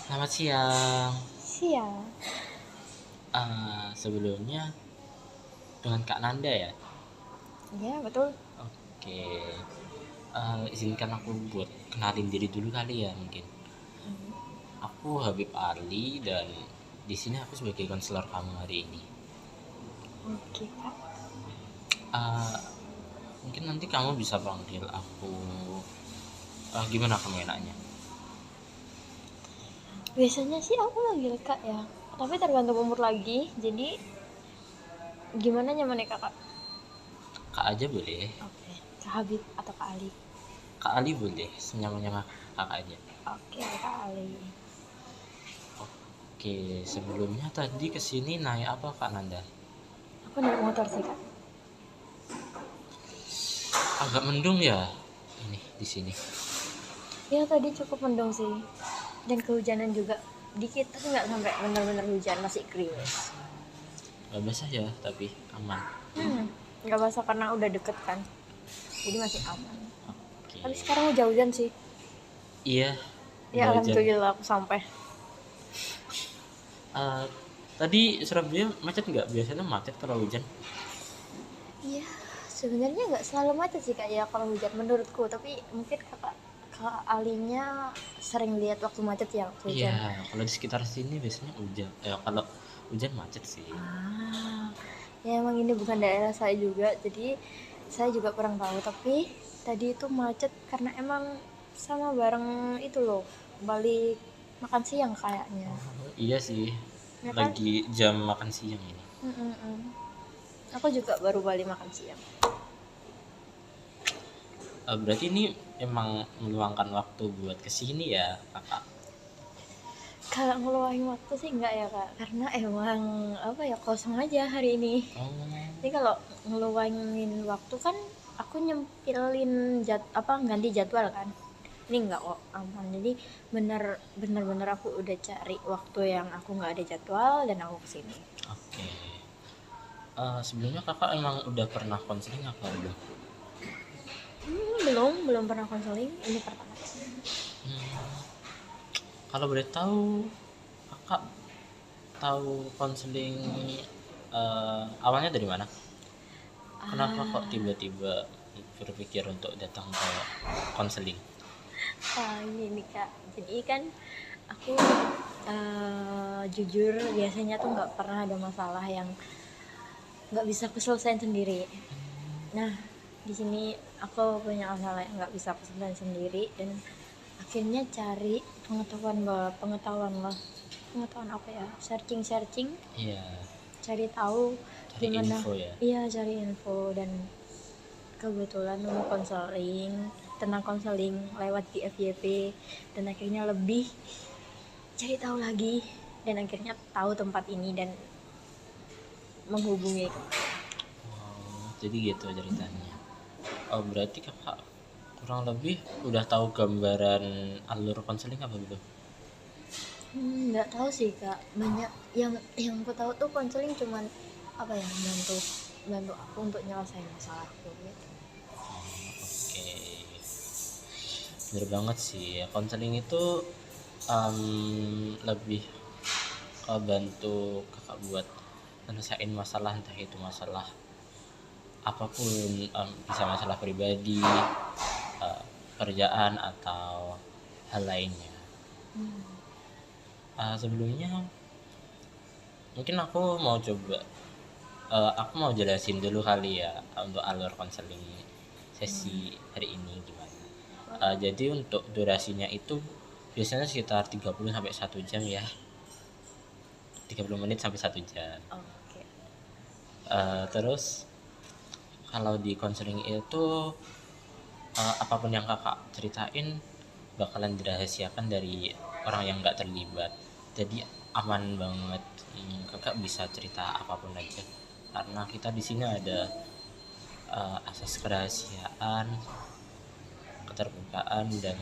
Selamat siang. Siang. Sebelumnya dengan Kak Nanda ya? Iya, betul. Oke. Izinkan aku buat kenalin diri dulu kali ya mungkin. Mhm. Aku Habib Ali dan di sini aku sebagai konselor kamu hari ini. Oke, Kak. Eh, Mungkin nanti kamu bisa panggil aku. Gimana kamu enaknya? Biasanya sih aku manggil Kak ya. Tapi tergantung umur lagi. Jadi gimana nyamannya Kakak? Kak aja boleh. Oke. Kak Habib atau Kak Ali? Kak Ali boleh. Senyaman-nyaman kakak aja. Oke, Kak Ali. Oke. Sebelumnya tadi kesini naik apa Kak Nanda? Aku naik motor sih, Kak. Agak mendung ya ini di sini. Ya, tadi cukup mendung sih. Dan kehujanan juga. Dikit, tapi nggak sampai benar-benar hujan. Masih gerimis. Gak basah ya tapi aman. Hmm. Nggak basah karena udah deket kan. Jadi masih aman. Tapi Oke. sekarang udah hujan sih. Iya, Ya, udah hujan. alhamdulillah aku sampai. Eh, Tadi Surabaya macet nggak? Biasanya macet kalau hujan. Iya, sebenarnya nggak selalu macet sih kak ya kalau hujan menurutku. Tapi mungkin kakak Alinya sering lihat waktu macet ya waktu Iya, hujan. kalau di sekitar sini biasanya hujan. Kalau hujan macet sih. Ah, ya emang ini bukan daerah saya juga, jadi saya juga kurang tahu. Tapi tadi itu macet karena emang sama bareng itu loh, balik makan siang kayaknya, Oh, iya sih, ya kan? lagi jam makan siang ini. Mm-mm-mm. Aku juga baru balik makan siang. Berarti ini emang meluangkan waktu buat kesini ya, kakak? Kalau ngeluangin waktu sih enggak ya kak, karena emang apa ya kosong aja hari ini. Oh, Jadi kalau ngeluangin waktu kan aku nyempilin ganti jadwal kan. Ini enggak kok aman. Jadi bener aku udah cari waktu yang aku nggak ada jadwal dan aku kesini. oke. Sebelumnya kakak emang udah pernah konseling apa belum? Belum pernah konseling. Ini pertama. Hmm, Kalau boleh tahu, kakak tahu konseling awalnya dari mana? Kenapa kok Ah, tiba-tiba berpikir untuk datang ke konseling? Gini kak. Jadi kan aku jujur biasanya tuh nggak pernah ada masalah yang nggak bisa aku selesaiin sendiri. Nah, di sini aku punya masalah yang nggak bisa aku selesaiin sendiri dan akhirnya cari pengetahuan lah, pengetahuan apa ya, searching searching, Iya, cari tahu cari gimana. info ya. Iya, cari info dan kebetulan nemu konseling tentang konseling lewat di FYP dan akhirnya lebih cari tahu lagi dan akhirnya tahu tempat ini dan menghubungi. Oh, jadi gitu ceritanya. Oh, berarti kakak kurang lebih udah tahu gambaran alur konseling apa belum? Nggak tahu sih kak, banyak yang aku tahu tuh konseling cuman apa ya, bantu bantu aku untuk nyelesain masalahku gitu. Oke, bener banget sih. Konseling itu lebih bantu kakak buat nyelesain masalah, entah itu masalah apapun, bisa masalah pribadi, eh, kerjaan atau hal lainnya. Sebelumnya mungkin aku mau jelasin dulu kali ya, untuk alur konseling sesi hari ini gimana. Jadi untuk durasinya itu biasanya sekitar 30 sampai 1 jam ya. 30 menit sampai 1 jam. Oke. Terus kalau di konseling itu, apapun yang kakak ceritain bakalan dirahasiakan dari orang yang nggak terlibat, jadi aman banget. Kakak bisa cerita apapun aja karena kita di sini ada asas kerahasiaan, keterbukaan, dan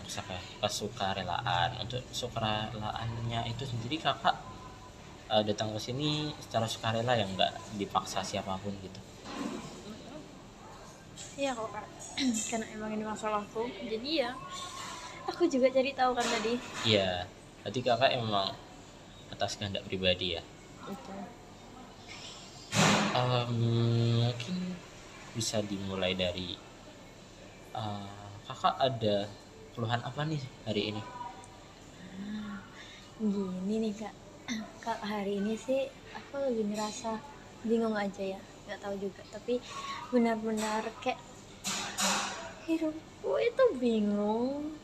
kesukarelaan. Untuk sukarelaannya itu sendiri kakak datang ke sini secara sukarela, yang nggak dipaksa siapapun gitu. Iya kok kak, karena emang ini masalahku jadi ya aku juga cari tahu kan tadi. Iya, Berarti kakak emang atas kehendak pribadi ya. Itu. Mungkin bisa dimulai dari kakak ada keluhan apa nih hari ini? Gini nih kak, kak hari ini sih aku lagi ngerasa bingung aja ya, nggak tahu juga. Tapi benar-benar kayak hidupku itu bingung,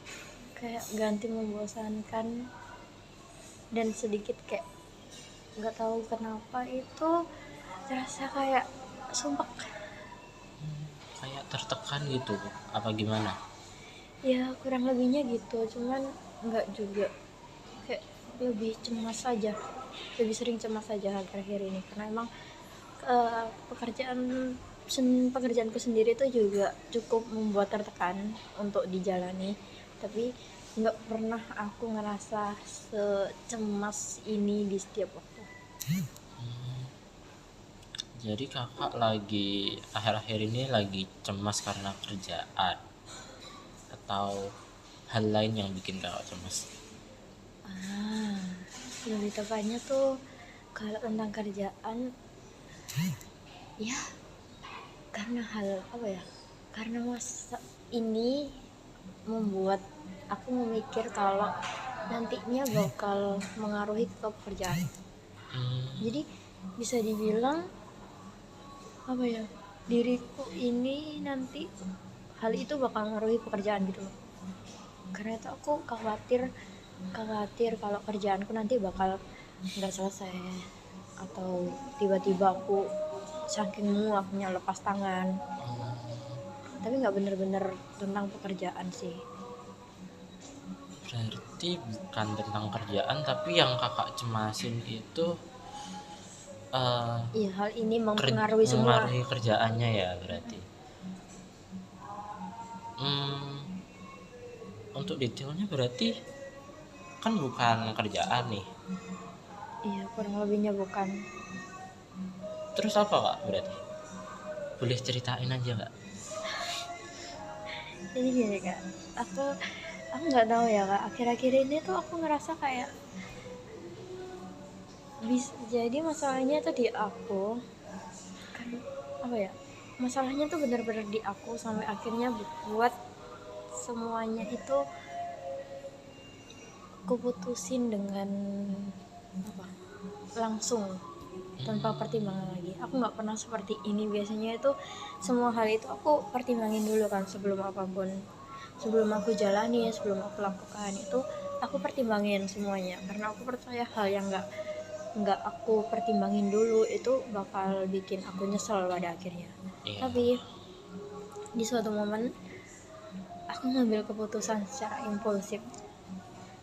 kayak ganti membosankan dan sedikit kayak nggak tahu kenapa itu terasa kayak sumpah. Kayak tertekan gitu apa gimana? Ya kurang lebihnya gitu, cuman nggak juga, kayak lebih cemas saja, lebih sering cemas saja akhir-akhir ini karena emang pekerjaan pekerjaanku sendiri itu juga cukup membuat tertekan untuk dijalani, tapi nggak pernah aku ngerasa secemas ini di setiap waktu. Jadi kakak lagi akhir-akhir ini lagi cemas karena kerjaan atau hal lain yang bikin kakak cemas? Ah, lebih tepatnya tuh kalau tentang kerjaan, ya karena hal apa ya, karena masa ini membuat aku memikir kalau nantinya bakal mengaruhi ke pekerjaan. Jadi bisa dibilang apa ya, diriku ini nanti hal itu bakal mengaruhi pekerjaan gitu loh. Karena itu aku khawatir kalau kerjaanku nanti bakal nggak selesai, atau tiba-tiba aku saking muaknya lepas tangan. Tapi nggak bener-bener tentang pekerjaan sih. Berarti bukan tentang kerjaan tapi yang kakak cemasin itu Iya, hal ini mempengaruhi semua. mengaruhi kerjaannya ya berarti. Hmm, untuk detailnya berarti kan bukan kerjaan nih. Iya, kurang lebihnya bukan. Terus apa kak berarti? Boleh ceritain aja nggak? Jadi gini kak, aku nggak tahu ya kak, akhir-akhir ini tuh aku ngerasa kayak bisa jadi masalahnya tuh di aku, kan apa ya, masalahnya tuh benar-benar di aku sampai akhirnya buat semuanya itu kuputusin dengan apa, langsung tanpa pertimbangan lagi. Aku nggak pernah seperti ini, biasanya itu semua hal itu aku pertimbangin dulu kan sebelum apapun, sebelum aku jalani, sebelum aku lakukan itu aku pertimbangin semuanya, karena aku percaya hal yang nggak aku pertimbangin dulu itu bakal bikin aku nyesel pada akhirnya. Iya. Tapi di suatu momen aku ngambil keputusan secara impulsif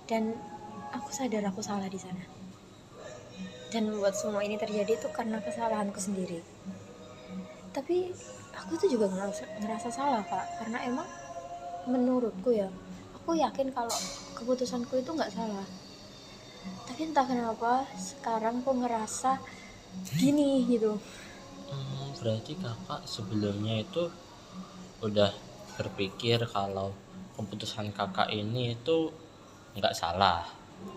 dan aku sadar aku salah di sana, dan membuat semua ini terjadi itu karena kesalahanku sendiri. Tapi aku tuh juga ngerasa salah kak, karena emang menurutku ya, aku yakin kalau keputusanku itu nggak salah. Tapi entah kenapa sekarang aku ngerasa gini gitu. Berarti kakak sebelumnya itu udah berpikir kalau keputusan kakak ini itu nggak salah.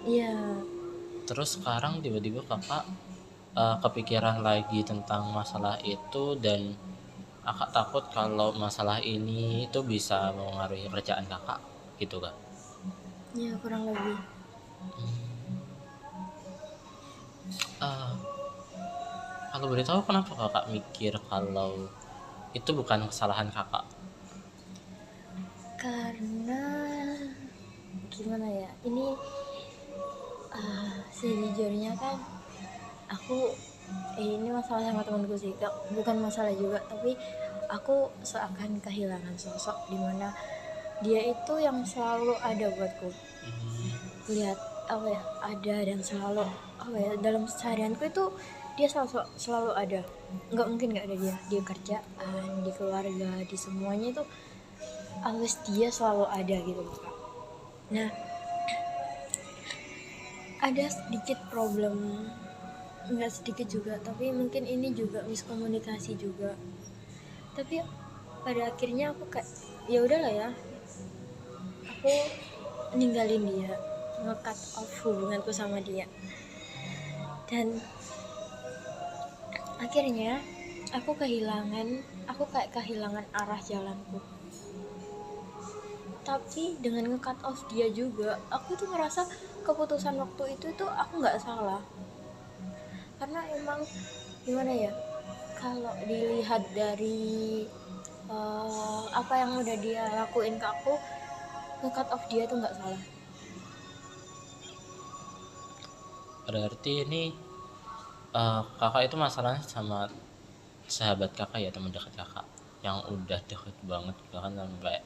Iya, Terus sekarang tiba-tiba kakak kepikiran lagi tentang masalah itu dan kakak takut kalau masalah ini itu bisa mengaruhi kerjaan kakak gitu kan? iya kurang lebih. Eh, kalau boleh tahu kenapa kakak mikir kalau itu bukan kesalahan kakak? Karena gimana ya, ini sejujurnya kan aku ini masalah sama temanku sih, bukan masalah juga, tapi aku seakan kehilangan sosok dimana dia itu yang selalu ada buatku. Lihat apa ya, ada dan selalu apa ya, dalam seharianku itu dia selalu ada, nggak mungkin nggak ada dia, di kerjaan, di keluarga, di semuanya itu always dia selalu ada gitu loh kak. Nah, ada sedikit problem, nggak sedikit juga, tapi mungkin ini juga miskomunikasi juga. Tapi pada akhirnya aku kayak ya udahlah ya, aku ninggalin dia. nge-cut off hubunganku sama dia. Dan akhirnya aku kayak kehilangan arah jalanku. Tapi dengan nge-cut off dia juga, aku tuh ngerasa keputusan waktu itu tuh aku nggak salah. Karena emang gimana ya, kalau dilihat dari apa yang udah dia lakuin ke aku, nge-cut off dia tuh nggak salah. Berarti ini kakak itu masalahnya sama sahabat kakak ya, teman dekat kakak yang udah deket banget bahkan sampai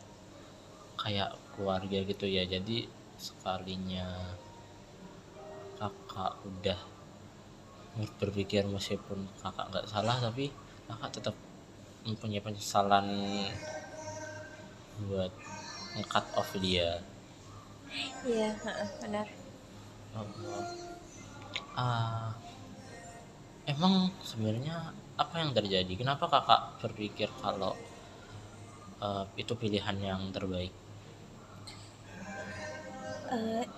kayak keluarga gitu ya. Jadi sekalinya kakak udah berpikir meskipun kakak nggak salah, tapi kakak tetap mempunyai penyesalan buat nge-cut off dia. Iya, benar. Ah, emang sebenarnya apa yang terjadi? Kenapa kakak berpikir kalau itu pilihan yang terbaik?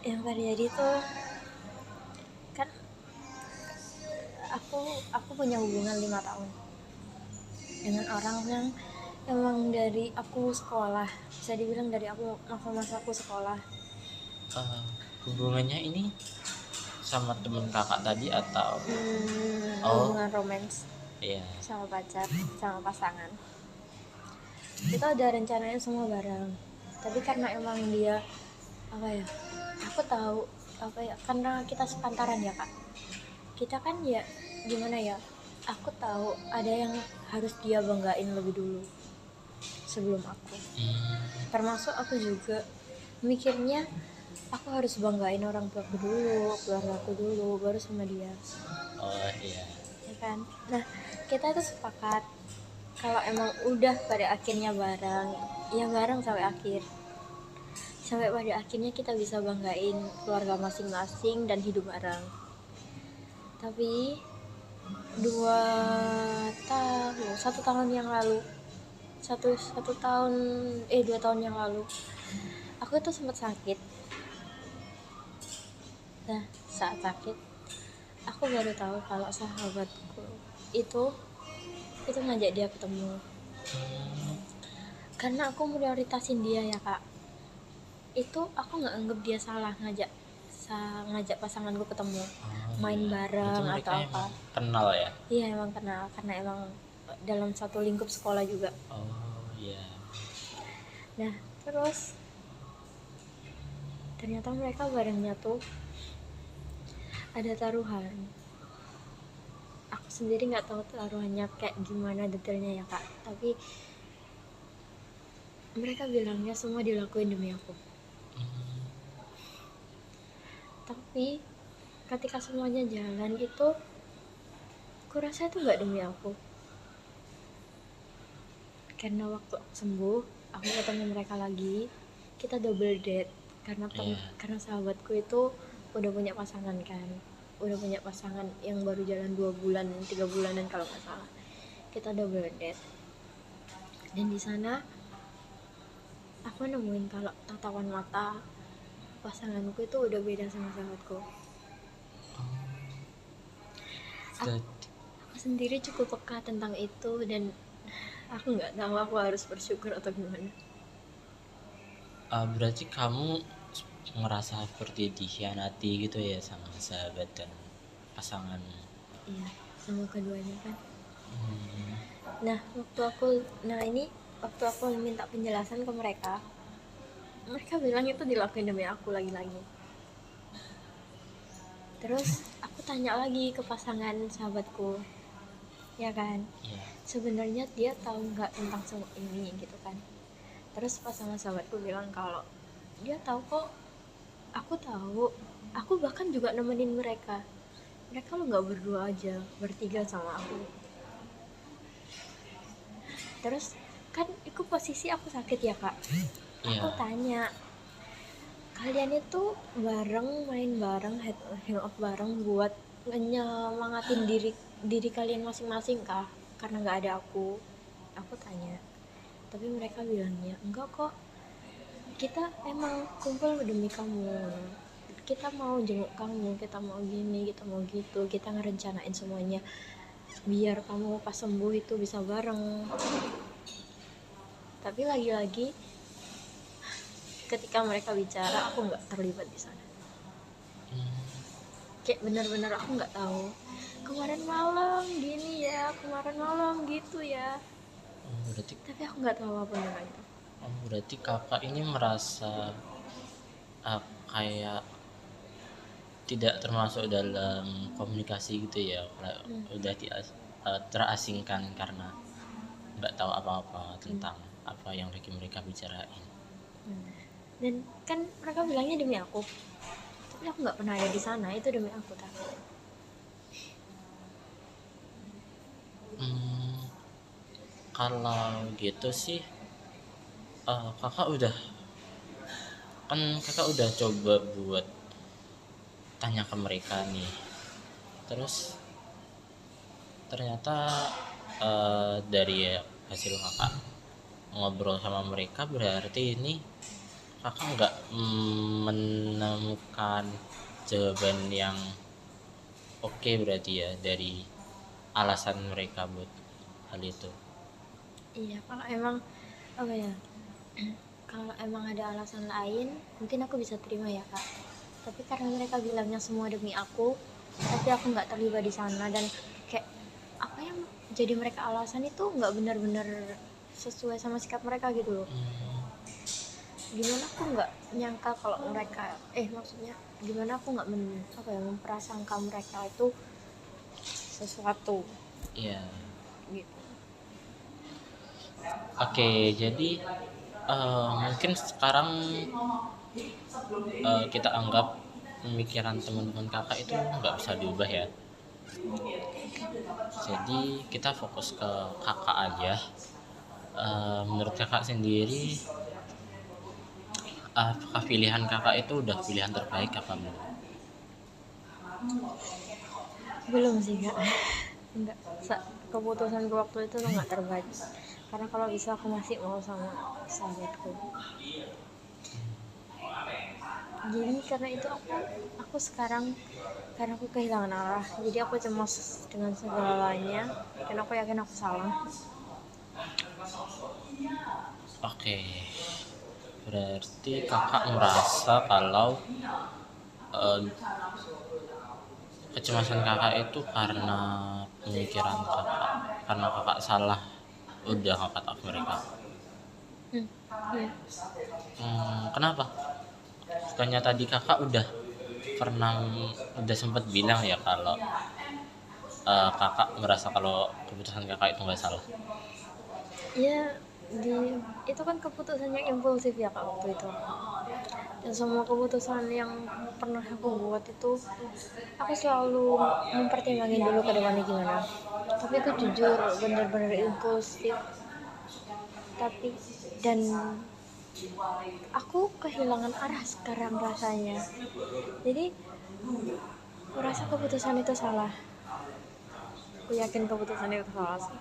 Yang terjadi tuh kan aku punya hubungan 5 tahun dengan orang yang emang dari aku sekolah, bisa dibilang dari aku masa aku sekolah. Eh, hubungannya ini sama temen kakak tadi atau? Oh, Hubungan romance iya. sama pacar, sama pasangan. Kita ada rencananya semua bareng, tapi karena emang dia apa ya, aku tahu apa ya, karena kita sepantaran ya kak, kita kan ya gimana ya, aku tahu ada yang harus dia banggain lebih dulu sebelum aku. Termasuk aku juga mikirnya aku harus banggain orang tuaku dulu, keluarga aku dulu, baru sama dia. Oh iya. Ya kan? Nah, kita itu sepakat kalau emang udah pada akhirnya bareng, ya bareng sampai akhir. Sampai pada akhirnya kita bisa banggain keluarga masing-masing dan hidup bareng. Tapi 1 tahun yang lalu, 2 tahun yang lalu, aku tuh sempat sakit. Nah, saat sakit, aku baru tahu kalau sahabatku itu ngajak dia ketemu. Karena aku prioritasin dia ya kak. Itu aku nggak anggap dia salah ngajak pasanganku ketemu, main Iya. bareng Berarti mereka atau apa. emang kenal ya? Iya emang kenal, karena emang dalam satu lingkup sekolah juga. Oh iya. Nah terus ternyata mereka barengnya tuh ada taruhan. Aku sendiri nggak tahu taruhannya kayak gimana detailnya ya kak, tapi mereka bilangnya semua dilakuin demi aku. Tapi ketika semuanya jalan itu, aku rasa itu nggak demi aku. Karena waktu aku sembuh, aku ketemu mereka lagi, kita double date. Karena sahabatku itu udah punya pasangan kan, udah punya pasangan yang baru jalan 2 bulan 3 bulanan kalau nggak salah. Kita double date, dan di sana aku nemuin kalau tatapan mata pasanganku itu udah beda sama sahabatku. Aku sendiri cukup peka tentang itu, dan aku nggak tahu aku harus bersyukur atau gimana. Berarti kamu ngerasa seperti dikhianati gitu ya sama sahabat dan pasangan? Iya, sama keduanya kan. Nah waktu aku minta penjelasan ke mereka, mereka bilang itu dilakuin demi aku lagi-lagi. Terus aku tanya lagi ke pasangan sahabatku, ya kan, sebenarnya dia tahu nggak tentang semua ini gitu kan. Terus pasangan sahabatku bilang kalau dia tahu kok, aku tahu, aku bahkan juga nemenin mereka lo nggak berdua aja, bertiga sama aku. Terus kan itu posisi aku sakit ya kak, aku tanya, kalian itu bareng main bareng, hangout bareng buat nyemangatin diri kalian masing-masing kah? Karena nggak ada aku tanya. Tapi mereka bilangnya enggak kok, kita emang kumpul demi kamu. kita mau jenguk kamu, kita mau gini, kita mau gitu, kita ngerencanain semuanya biar kamu pas sembuh itu bisa bareng. Tapi lagi-lagi ketika mereka bicara aku nggak terlibat di sana. Kayak benar-benar aku nggak tahu kemarin malam gini ya, kemarin malam gitu ya, Berarti tapi aku nggak tahu apa namanya itu. berarti kakak ini merasa kayak tidak termasuk dalam komunikasi gitu ya, udah terasingkan karena nggak tahu apa-apa tentang apa yang lagi mereka bicarain. Dan kan mereka bilangnya demi aku, tapi aku nggak pernah ada di sana, itu demi aku tapi Kalau gitu sih, kakak udah coba buat tanya ke mereka nih, terus ternyata dari hasil kakak ngobrol sama mereka, berarti ini kakak nggak menemukan jawaban yang oke berarti ya dari alasan mereka buat hal itu. iya kalau emang apa ya, kalau emang ada alasan lain mungkin aku bisa terima ya kak, tapi karena mereka bilangnya semua demi aku tapi aku nggak terlibat di sana, dan kayak apa yang jadi mereka alasan itu nggak benar-benar sesuai sama sikap mereka gitu loh. Gimana aku nggak nyangka kalau mereka maksudnya gimana aku nggak memprasangka mereka itu sesuatu Iya. gitu. Oke, jadi mungkin sekarang kita anggap pemikiran teman-teman kakak itu nggak bisa diubah ya. Jadi kita fokus ke kakak aja. Menurut kakak sendiri, apakah pilihan kakak itu udah pilihan terbaik apa belum? Belum sih kak, enggak, keputusanku waktu itu tuh nggak terbaik, karena kalau bisa aku masih mau sama sahabatku. Jadi karena itu aku sekarang, karena aku kehilangan arah, jadi aku cemas dengan segalanya dan aku yakin aku salah. Oke, berarti kakak merasa kalau eh, kecemasan kakak itu karena pemikiran kakak, karena kakak salah udah ngangkat up mereka. Iya. Kenapa? Bukannya tadi kakak udah sempat bilang ya kalau kakak merasa kalau keputusan kakak itu nggak salah. Ya itu kan keputusannya impulsif ya kak waktu itu, dan semua keputusan yang pernah aku buat itu aku selalu mempertimbangkan dulu ke depannya gimana, tapi itu jujur bener-bener impulsif. Tapi dan aku kehilangan arah sekarang rasanya, jadi aku rasa keputusan itu salah, aku yakin keputusan itu salah sih.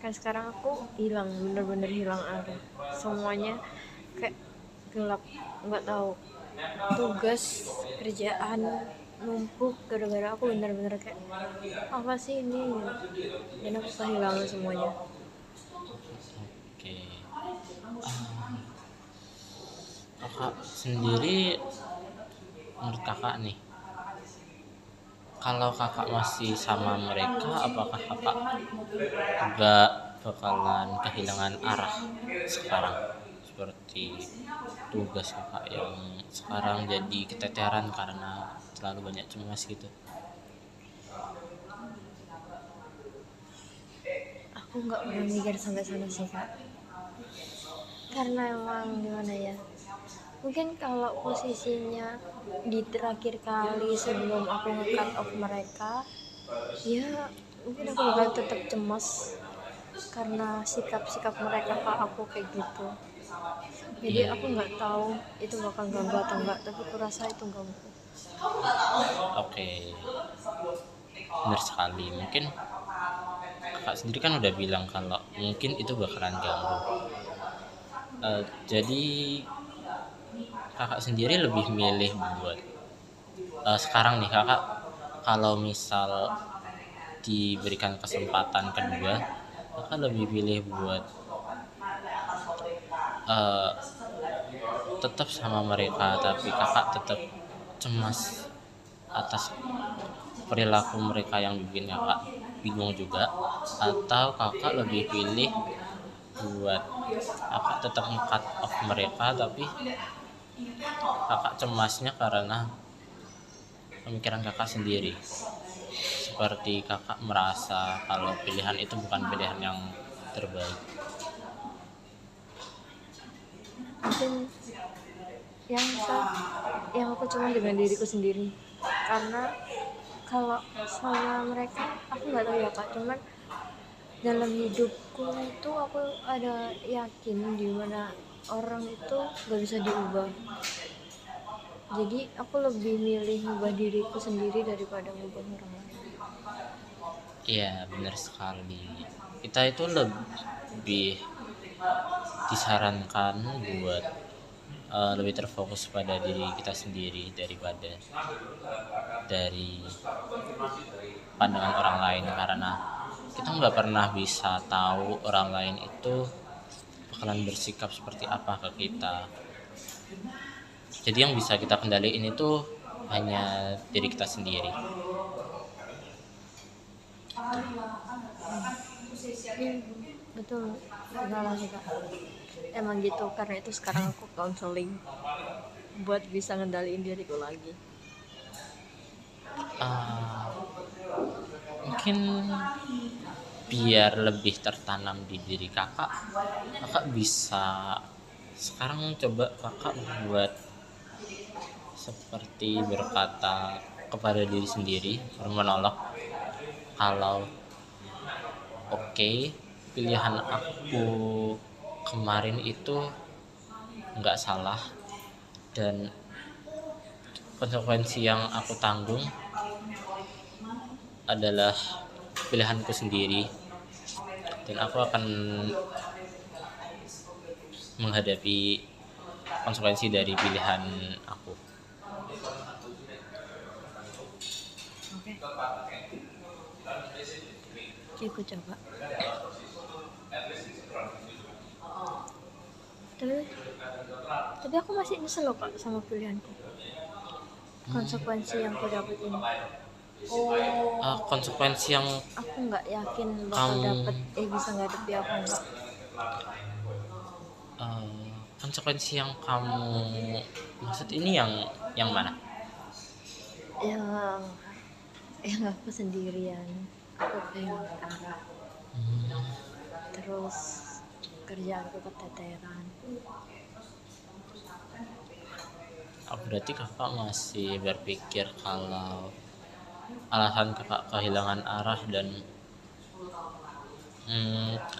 Kan sekarang aku hilang, bener-bener hilang arah, semuanya kayak gelap, nggak tahu, tugas kerjaan numpuk gara-gara aku bener-bener kayak apa sih ini gitu. Dan aku kehilangan semuanya. Oke. Kakak sendiri, menurut kakak nih, kalau kakak masih sama mereka, apakah kakak nggak bakalan kehilangan arah sekarang, seperti tugas kakak yang sekarang jadi keteteran karena terlalu banyak cemas gitu? Aku nggak pernah mikir sampai sana sih kak, karena emang gimana ya, mungkin kalau posisinya di terakhir kali sebelum aku nge-cut off mereka, ya mungkin aku bakal tetap cemas karena sikap-sikap mereka ke aku kayak gitu. Jadi Iya, aku nggak tahu itu bakal ganggu atau enggak, tapi aku rasa itu ganggu. oke, benar sekali. Mungkin kakak sendiri kan udah bilang kalau mungkin itu bakalan ganggu. Jadi kakak sendiri lebih milih buat sekarang nih kakak, kalau misal diberikan kesempatan kedua, kakak lebih pilih buat eh, tetap sama mereka tapi kakak tetap cemas atas perilaku mereka yang bikin kakak bingung juga, atau kakak lebih pilih buat kakak tetap cut off mereka tapi kakak cemasnya karena pemikiran kakak sendiri, seperti kakak merasa kalau pilihan itu bukan pilihan yang terbaik. Mungkin yang aku cuma dengan diriku sendiri, karena kalau sama mereka aku nggak tahu ya kak, cuman dalam hidupku itu aku ada yakin di mana orang itu nggak bisa diubah. Jadi aku lebih milih ngubah diriku sendiri daripada ngubah orang lain. Iya benar sekali, kita itu lebih disarankan buat lebih terfokus pada diri kita sendiri daripada dari pandangan orang lain, karena kita nggak pernah bisa tahu orang lain itu bakalan bersikap seperti apa ke kita. Jadi yang bisa kita kendaliin itu hanya diri kita sendiri. Betul, salah sih kak, emang gitu. Karena itu sekarang aku counseling buat bisa ngendaliin diriku lagi. Uh, Mungkin biar lebih tertanam di diri kakak, kakak bisa sekarang coba kakak buat seperti berkata kepada diri sendiri, menolak kalau oke, pilihan aku kemarin itu nggak salah dan konsekuensi yang aku tanggung adalah pilihanku sendiri, dan aku akan menghadapi konsekuensi dari pilihan aku. Oke, aku coba. Tapi aku masih nyesel loh kak sama pilihanku, konsekuensi yang aku dapet ini. Konsekuensi yang Aku nggak yakin bakal kamu dapet bisa ngadepi apa enggak. konsekuensi yang kamu maksud ini yang mana? Yang aku sendirian, aku kehilangan arah, terus kerjaanku keteteran. Berarti kakak masih berpikir kalau alasan kakak kehilangan arah dan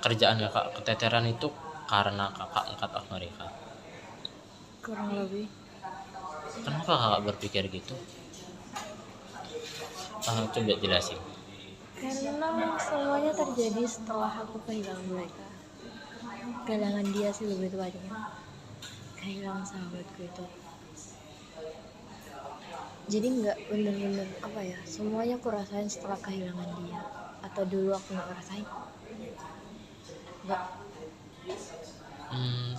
kerjaan kakak keteteran itu karena kakak cut off mereka. Kurang lebih. Kenapa kakak berpikir gitu? Coba jelasin. Karena semuanya terjadi setelah aku kehilangan mereka. Kehilangan dia sih lebih tepatnya, kehilangan sahabatku itu. Jadi nggak bener-bener apa ya, semuanya aku rasain setelah kehilangan dia. Atau dulu aku nggak ngerasain? Nggak.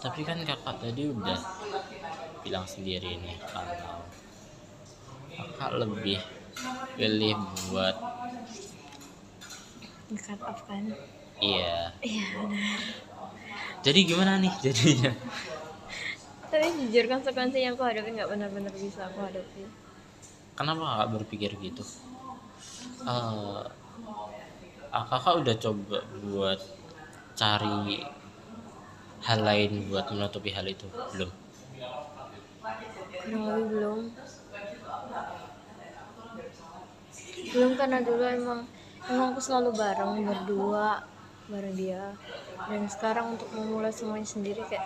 Tapi kan kakak tadi udah bilang sendiri nih kalau kakak lebih pilih buat Cut off kan? iya. Iya benar. Jadi gimana nih jadinya? Tapi jujur konsekuensi yang aku hadapi nggak benar-benar bisa aku hadapi. Kenapa kakak berpikir gitu? Kakak udah coba buat cari hal lain buat menutupi hal itu belum? Kurang lebih belum. Karena dulu emang aku selalu berdua bareng dia, dan sekarang untuk memulai semuanya sendiri kayak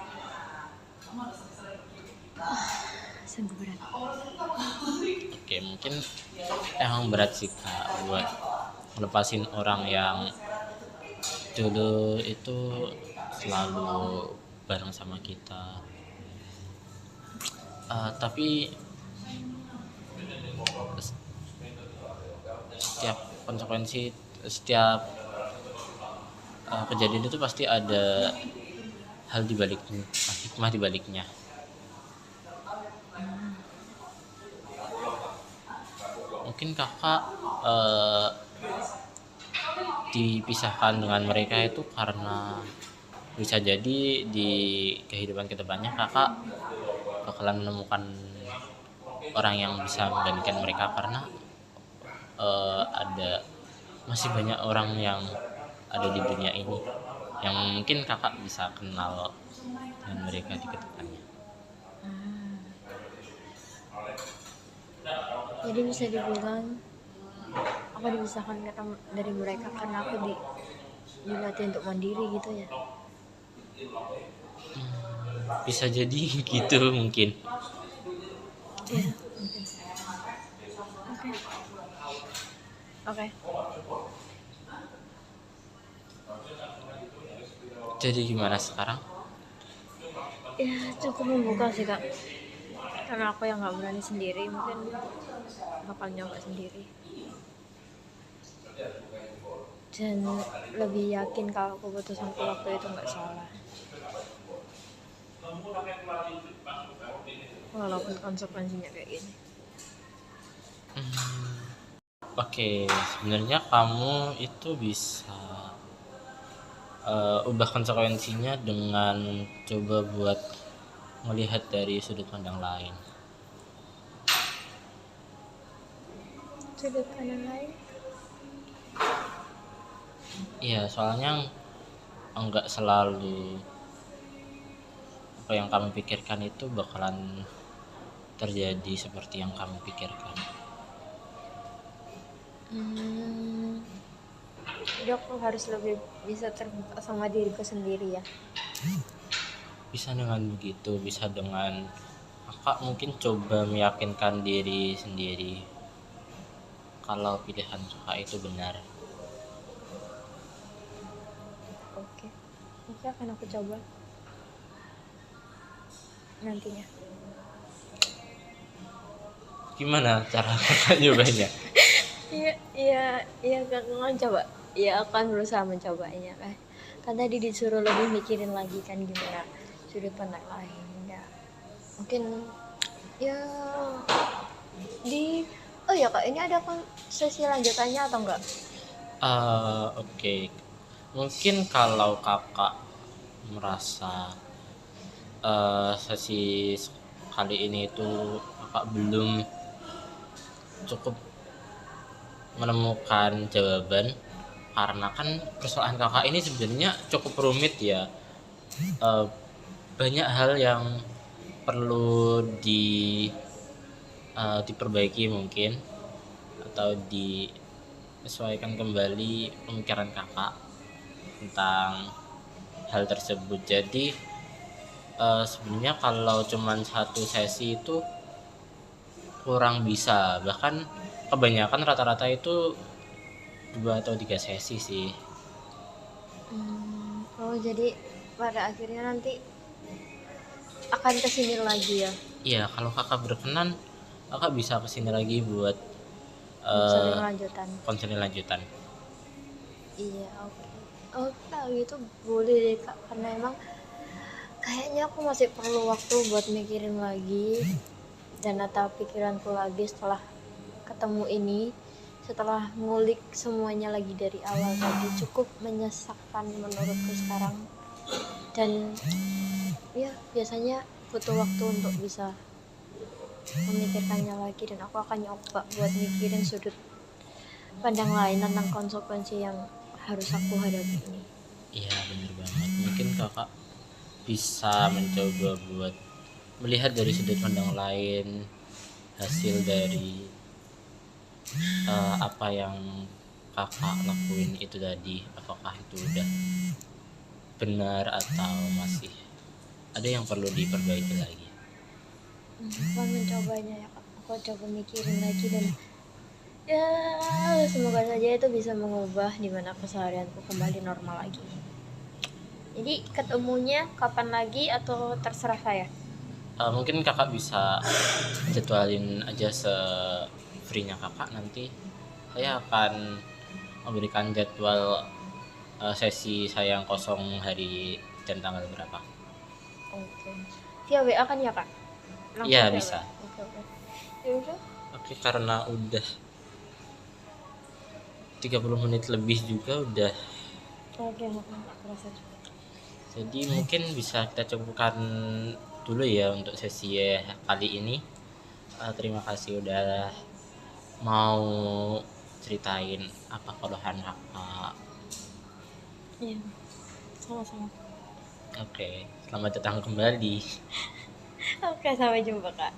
sungguh berat. Oke, mungkin emang berat sih kak buat ngelepasin orang yang dulu itu selalu bareng sama kita. Tapi setiap konsekuensi, setiap kejadian itu pasti ada hal di baliknya, hikmah di baliknya. Mungkin kakak dipisahkan dengan mereka itu karena bisa jadi di kehidupan kedepannya kakak bakalan menemukan orang yang bisa menggantikan mereka, karena ada masih banyak orang yang ada di dunia ini yang mungkin kakak bisa kenal dengan mereka di kedepannya. Jadi bisa dibilang aku dipisahkan dari mereka karena aku dilatih untuk mandiri gitu ya. Bisa jadi gitu mungkin. Iya, mungkin. Oke. Jadi gimana sekarang? Ya cukup membuka sih kak, karena aku yang nggak berani sendiri, mungkin bakal nyoba sendiri dan lebih yakin kalau keputusanku waktu itu nggak salah, walaupun konsekuensinya kayak gini. Oke, sebenarnya kamu itu bisa ubah konsekuensinya dengan coba buat melihat dari sudut pandang lain. Sudut pandang lain? Iya, soalnya enggak selalu apa yang kamu pikirkan itu bakalan terjadi seperti yang kamu pikirkan. Jadi aku harus lebih bisa terbuka sama diriku sendiri ya. Bisa dengan begitu, bisa dengan kakak mungkin coba meyakinkan diri sendiri kalau pilihan kakak itu benar. Oke, akan aku coba nantinya. Gimana cara kakak nyobanya? Iya kak, kan coba. Iya, akan berusaha mencobanya kan. Kan tadi disuruh lebih mikirin lagi kan gimana sudut pandang lain ya. Mungkin ya di oh ya kak, ini ada kan sesi lanjutannya atau enggak? Oke. Mungkin kalau kakak merasa sesi kali ini itu kakak belum cukup menemukan jawaban, karena kan persoalan kakak ini sebenarnya cukup rumit ya. Eh, Banyak hal yang perlu diperbaiki mungkin, atau disesuaikan kembali pemikiran kakak tentang hal tersebut. Jadi sebenarnya kalau cuman satu sesi itu kurang bisa, bahkan kebanyakan rata-rata itu 2 atau 3 sesi sih. Oh jadi pada akhirnya nanti akan kesini lagi ya? Iya, kalau kakak berkenan kakak bisa kesini lagi buat Konseling lanjutan. konseling lanjutan. Iya, oke. Oh, kalau gitu boleh deh kak, karena emang kayaknya aku masih perlu waktu buat mikirin lagi dan atau pikiranku lagi setelah ketemu ini, setelah ngulik semuanya lagi dari awal tadi. Cukup menyesakkan menurutku sekarang, dan ya biasanya butuh waktu untuk bisa memikirkannya lagi, dan aku akan nyoba buat mikirin sudut pandang lain tentang konsekuensi yang harus aku hadapi ini. Iya, bener banget. Mungkin kakak bisa mencoba buat melihat dari sudut pandang lain hasil dari apa yang kakak lakuin itu tadi, apakah itu udah benar atau masih ada yang perlu diperbaiki lagi. Aku akan mencobanya ya kak, aku coba mikirin lagi, dan ya semoga saja itu bisa mengubah dimana keseharianku kembali normal lagi. Jadi ketemunya kapan lagi atau terserah saya? Mungkin kakak bisa jadwalin aja se-free-nya kakak, nanti saya akan memberikan jadwal sesi saya yang kosong hari dan tanggal berapa. Oke. Via WA kan ya kak? Iya Langsung via bisa. WA. Oke oke. Ya udah. Oke, karena udah 30 menit lebih juga udah, Oke, nggak kerasa juga. jadi mungkin bisa kita cukupkan dulu ya untuk sesi kali ini. Terima kasih udah mau ceritain apa keluhan kakak. Iya, sama-sama. Oke, selamat datang kembali. Oke, sampai jumpa kak.